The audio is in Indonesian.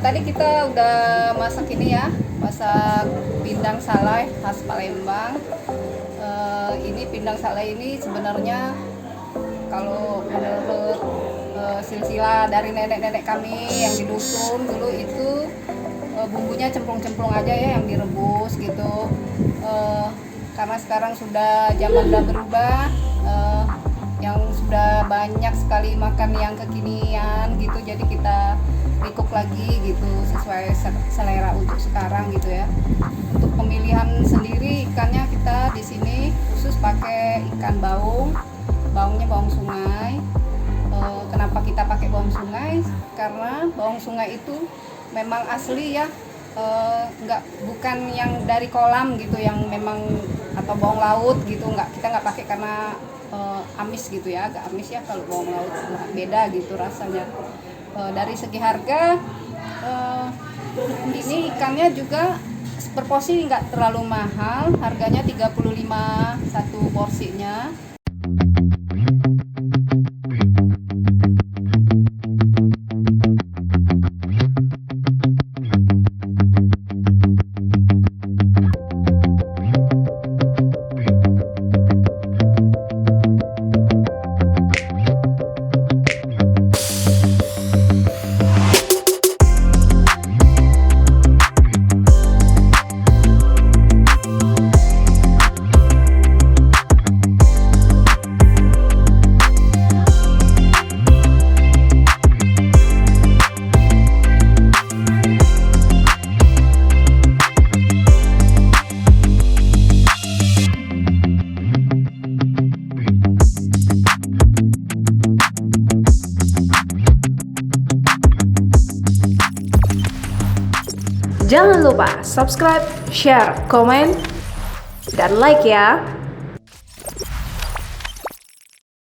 Tadi kita udah masak ini ya, masak pindang salai khas Palembang. Ini pindang salai ini sebenarnya kalau menurut silsilah dari nenek-nenek kami yang di dusun dulu itu bumbunya cemplung-cemplung aja ya, yang direbus gitu. Karena sekarang sudah zaman udah berubah, yang sudah banyak sekali makan yang kekinian gitu, jadi kita recook lagi gitu sesuai selera untuk sekarang gitu ya. Untuk pemilihan sendiri ikannya kita di sini khusus pakai ikan baung, baungnya baung sungai. Kenapa kita pakai baung sungai? Karena baung sungai itu memang asli ya, bukan yang dari kolam gitu, yang memang atau bawang laut gitu, kita nggak pakai karena amis gitu ya, agak amis ya kalau bawang laut, beda gitu rasanya. Dari segi harga, ini ikannya juga per porsi nggak terlalu mahal, harganya 35 satu porsinya. Jangan lupa subscribe, share, komen, dan like ya.